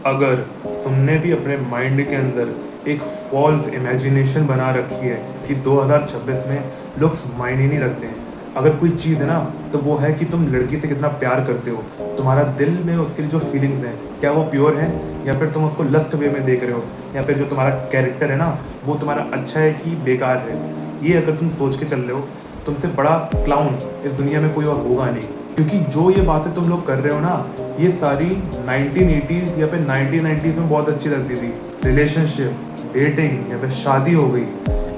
अगर तुमने भी अपने माइंड के अंदर एक फॉल्स इमेजिनेशन बना रखी है कि 2026 में लुक्स मायने नहीं रखते हैं, अगर कोई चीज़ है ना तो वो है कि तुम लड़की से कितना प्यार करते हो, तुम्हारा दिल में उसके लिए जो फीलिंग्स हैं क्या वो प्योर है या फिर तुम उसको लस्ट वे में देख रहे हो, या फिर जो तुम्हारा कैरेक्टर है ना वो तुम्हारा अच्छा है कि बेकार है। ये अगर तुम सोच के चल रहे हो, तुमसे बड़ा क्लाउन इस दुनिया में कोई और होगा नहीं। क्योंकि जो ये बातें तुम लोग कर रहे हो ना, ये सारी 1980s या फिर 1990s में बहुत अच्छी लगती थी। रिलेशनशिप, डेटिंग या फिर शादी हो गई,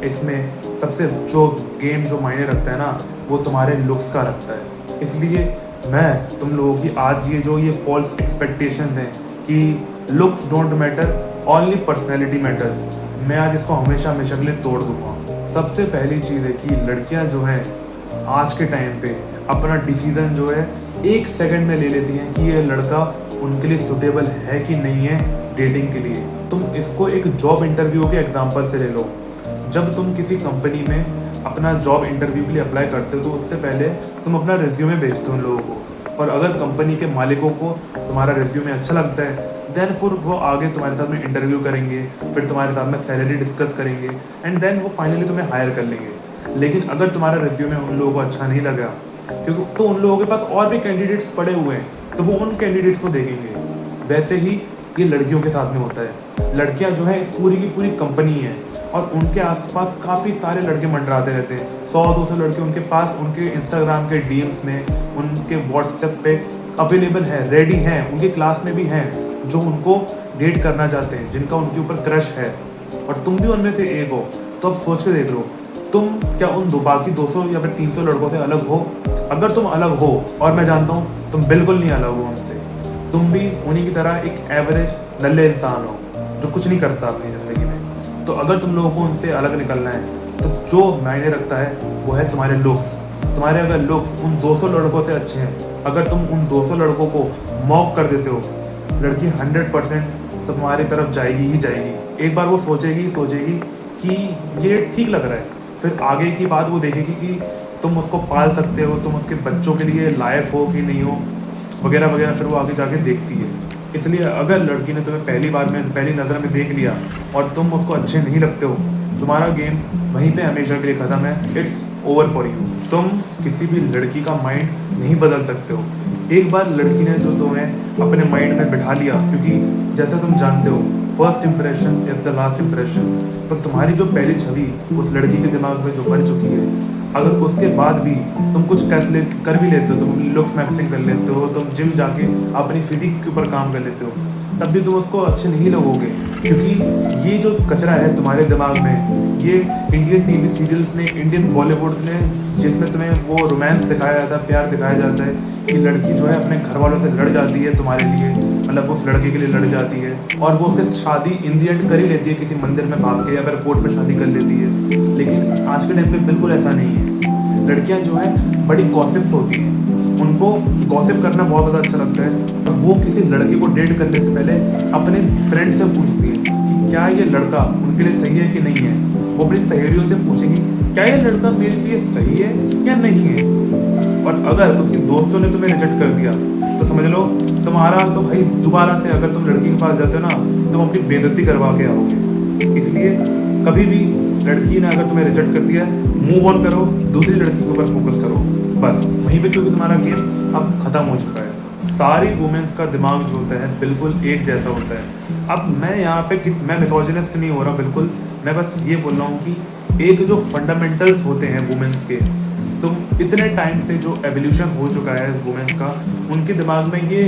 इसमें सबसे जो गेम जो मायने रखता है ना वो तुम्हारे लुक्स का रखता है। इसलिए मैं तुम लोगों की आज ये फॉल्स एक्सपेक्टेशन हैं कि looks don't matter, only personality matters, मैं आज इसको हमेशा हमेशा के लिए तोड़ दूंगा। सबसे पहली चीज़ है कि लड़कियां जो हैं आज के टाइम पे अपना डिसीज़न जो है 1 सेकंड में ले लेती हैं कि ये लड़का उनके लिए सुटेबल है कि नहीं है डेटिंग के लिए। तुम इसको एक जॉब इंटरव्यू के एग्जांपल से ले लो। जब तुम किसी कंपनी में अपना जॉब इंटरव्यू के लिए अप्लाई करते हो तो उससे पहले तुम अपना रिज्यूमे भेजते हो उन लोगों को, और अगर कंपनी के मालिकों को तुम्हारा रिज्यूमे अच्छा लगता है देन फिर वो आगे तुम्हारे साथ में इंटरव्यू करेंगे, फिर तुम्हारे साथ में सैलरी डिस्कस करेंगे एंड देन वो फाइनली तुम्हें हायर कर लेंगे। लेकिन अगर तुम्हारा रिज्यूमे उन लोगों को अच्छा नहीं लगा, क्योंकि तो उन लोगों के पास और भी कैंडिडेट्स पड़े हुए हैं तो वो उन कैंडिडेट्स को देखेंगे। वैसे ही ये लड़कियों के साथ में होता है। लड़कियां जो है पूरी की पूरी कंपनी है और उनके आसपास काफ़ी सारे लड़के मंडराते रहते हैं। 100-200 लड़के उनके पास उनके इंस्टाग्राम के डीएम्स में, उनके व्हाट्सएप पे अवेलेबल हैं, रेडी हैं, उनके क्लास में भी हैं जो उनको डेट करना चाहते हैं, जिनका उनके ऊपर क्रश है, और तुम भी उनमें से एक हो। तो अब सोच के देख लो, तुम क्या उन बाकी 200 या फिर 300 लड़कों से अलग हो? अगर तुम अलग हो, और मैं जानता हूँ तुम बिल्कुल नहीं अलग हो उनसे, तुम भी उन्हीं की तरह एक एवरेज नल्ले इंसान हो जो कुछ नहीं करता अपनी ज़िंदगी में। तो अगर तुम लोगों को उनसे अलग निकलना है तो जो मायने रखता है वो है तुम्हारे लुक्स। तुम्हारे अगर लुक्स उन 200 लड़कों से अच्छे हैं, अगर तुम उन 200 लड़कों को मॉक कर देते हो, लड़की 100% तुम्हारी तरफ जाएगी ही जाएगी। एक बार वो सोचेगी कि ये ठीक लग रहा है, फिर आगे की बात वो देखेगी कि तुम उसको पाल सकते हो, तुम उसके बच्चों के लिए लायक हो कि नहीं हो, वगैरह वगैरह, फिर वो आगे जाके देखती है। इसलिए अगर लड़की ने तुम्हें पहली नज़र में देख लिया और तुम उसको अच्छे नहीं लगते हो, तुम्हारा गेम वहीं पे हमेशा के लिए ख़त्म है। It's over for you. तुम किसी भी लड़की का माइंड नहीं बदल सकते हो। एक बार लड़की ने जो तुम्हें अपने माइंड में बिठा लिया, क्योंकि जैसा तुम जानते हो first impression is the last impression, तो तुम्हारी जो पहली छवि उस लड़की के दिमाग में जो बन चुकी है, अगर उसके बाद भी तुम कुछ कर भी लेते हो, तुम लुक्स मैक्सिंग कर लेते हो, तुम जिम जाके अपनी फिजिक के ऊपर काम कर लेते हो, तब भी तुम उसको अच्छे नहीं लगोगे। क्योंकि ये जो कचरा है तुम्हारे दिमाग में, ये इंडियन टीवी सीरियल्स ने, इंडियन बॉलीवुड ने, जिसमें तुम्हें वो रोमांस दिखाया जाता है, प्यार दिखाया जाता है कि लड़की जो है अपने घर वालों से लड़ जाती है तुम्हारे लिए, मतलब उस लड़के के लिए लड़ जाती है, और वो उसके शादी इन दी एंड कर ही लेती है, किसी मंदिर में भाग के या फिर कोर्ट में शादी कर लेती है। लेकिन आज के टाइम पे बिल्कुल ऐसा नहीं है। लड़कियां जो है बड़ी गॉसिप्स होती हैं, उनको गॉसिप करना बहुत ज़्यादा अच्छा लगता है, और वो किसी लड़के को डेट करने से पहले अपने फ्रेंड से पूछती हैं कि क्या ये लड़का उनके लिए सही है कि नहीं है। वो अपनी सहेलियों से पूछेंगी क्या ये लड़का मेरे लिए सही है या नहीं है, और अगर उसकी दोस्तों ने तुम्हें रिजेक्ट कर दिया तो समझ लो तुम्हारा तो भाई दोबारा से अगर तुम लड़की के पास जाते हो ना, तुम अपनी बेइज्जती करवा के आओगे। इसलिए कभी भी लड़की ने अगर तुम्हें रिजेक्ट कर दिया, मूव ऑन करो, दूसरी लड़की के ऊपर फोकस करो बस वहीं पे, क्योंकि तुम्हारा गेम अब ख़त्म हो चुका है। सारी वुमेन्स का दिमाग जो होता है बिल्कुल एक जैसा होता है। अब मैं यहाँ पे मैं मिसोजिनिस्ट नहीं हो रहा बिल्कुल, मैं बस ये बोल रहा हूँ कि एक जो फंडामेंटल्स होते हैं वुमेन्स के, तुम इतने टाइम से जो एवोल्यूशन हो चुका है वुमेन्स का, उनके दिमाग में ये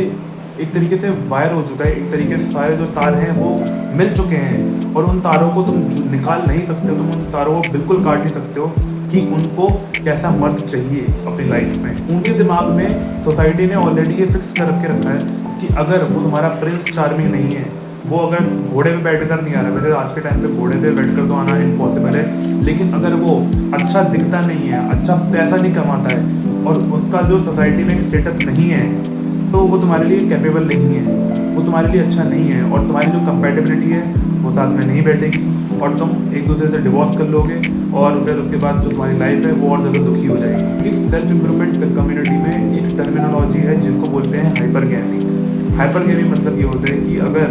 एक तरीके से वायर हो चुका है, एक तरीके से सारे जो तार हैं वो मिल चुके हैं, और उन तारों को तुम निकाल नहीं सकते हो, तुम उन तारों को बिल्कुल काट नहीं सकते हो कि उनको कैसा मर्द चाहिए अपनी लाइफ में। उनके दिमाग में सोसाइटी ने ऑलरेडी ये फिक्स कर के रखा है कि अगर वो तुम्हारा प्रिंस चार्मिंग नहीं है, वो अगर घोड़े पे बैठकर नहीं आ रहा, वैसे आज के टाइम पे घोड़े पे बैठकर तो आना इम्पॉसिबल है, लेकिन अगर वो अच्छा दिखता नहीं है, अच्छा पैसा नहीं कमाता है, और उसका जो सोसाइटी में स्टेटस नहीं है, सो वो तुम्हारे लिए कैपेबल नहीं है, वो तुम्हारे लिए अच्छा नहीं है, और तुम्हारी जो कंपेटेबिलिटी है वो साथ में नहीं बैठेगी, और तुम एक दूसरे से डिवोर्स कर लोगे, और फिर उसके बाद जो तुम्हारी लाइफ है वो और ज़्यादा दुखी हो जाएगी। इस सेल्फ इम्प्रूवमेंट कम्युनिटी में एक टर्मिनोलॉजी है जिसको बोलते हैं हाइपरगैमी। हाइपर गेमी मतलब ये होता है कि अगर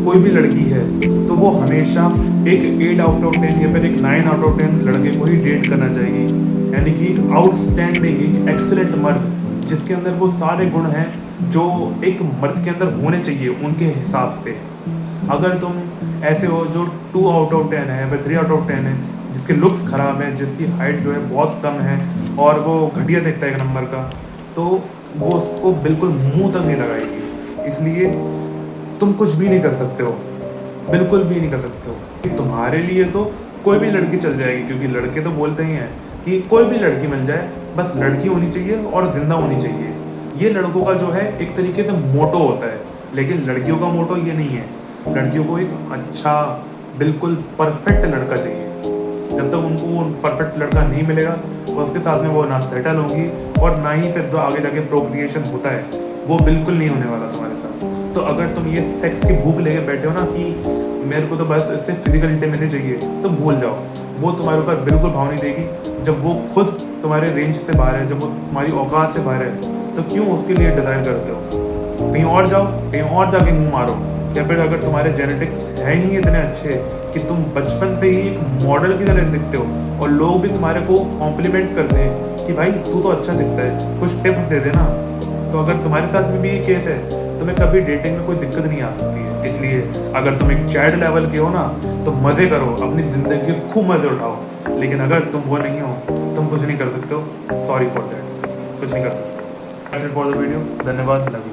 कोई भी लड़की है तो वो हमेशा एक 8 आउट ऑफ 10 या फिर एक 9 आउट ऑफ 10 लड़के को ही डेट करना चाहिए। यानी कि एक आउटस्टैंडिंग, एक एक्सीलेंट मर्द जिसके अंदर वो सारे गुण हैं जो एक मर्द के अंदर होने चाहिए उनके हिसाब से। अगर तुम ऐसे हो जो 2 आउट ऑफ 10 है या फिर 3 आउट ऑफ 10 है, जिसके लुक्स ख़राब है, जिसकी हाइट जो है बहुत कम है और वो घटिया दिखता है एक नंबर का, तो वो उसको बिल्कुल मुंह तक नहीं लगाएगी। इसलिए तुम कुछ भी नहीं कर सकते हो, बिल्कुल भी नहीं कर सकते हो कि तुम्हारे लिए तो कोई भी लड़की चल जाएगी, क्योंकि लड़के तो बोलते ही हैं कि कोई भी लड़की मिल जाए, बस लड़की होनी चाहिए और ज़िंदा होनी चाहिए। ये लड़कों का जो है एक तरीके से मोटो होता है, लेकिन लड़कियों का मोटो ये नहीं है। लड़कियों को एक अच्छा बिल्कुल परफेक्ट लड़का चाहिए। जब तक उनको वो परफेक्ट लड़का नहीं मिलेगा तो उसके साथ में वो ना सेटल होंगी और ना ही फिर जो आगे जाके प्रोक्रिएशन होता है वो बिल्कुल नहीं होने वाला तुम्हारे साथ। तो अगर तुम ये सेक्स की भूख लेके बैठे हो ना कि मेरे को तो बस इससे फिजिकल इंटीमेसी चाहिए, तो भूल जाओ, वो तुम्हारे ऊपर बिल्कुल भाव नहीं देगी। जब वो खुद तुम्हारे रेंज से बाहर है, जब वो तुम्हारी औकात से बाहर है, तो क्यों उसके लिए डिज़ायर करते हो? कहीं और जाओ, कहीं और जाके मुँह मारो। या फिर अगर तुम्हारे जेनेटिक्स हैं ही इतने अच्छे कि तुम बचपन से ही एक मॉडल की तरह दिखते हो और लोग भी तुम्हारे को कॉम्प्लीमेंट करते हैं कि भाई तू तो अच्छा दिखता है, कुछ टिप्स दे देना, तो अगर तुम्हारे साथ में भी ये केस है, तुम्हें कभी डेटिंग में कोई दिक्कत नहीं आ सकती है। इसलिए अगर तुम एक चाइल्ड लेवल के हो ना, तो मज़े करो, अपनी ज़िंदगी के खूब मज़े उठाओ। लेकिन अगर तुम वो नहीं हो, तुम कुछ नहीं कर सकते हो। सॉरी फॉर दैट, कुछ नहीं कर सकते। फॉर द वीडियो, धन्यवाद, लव यू।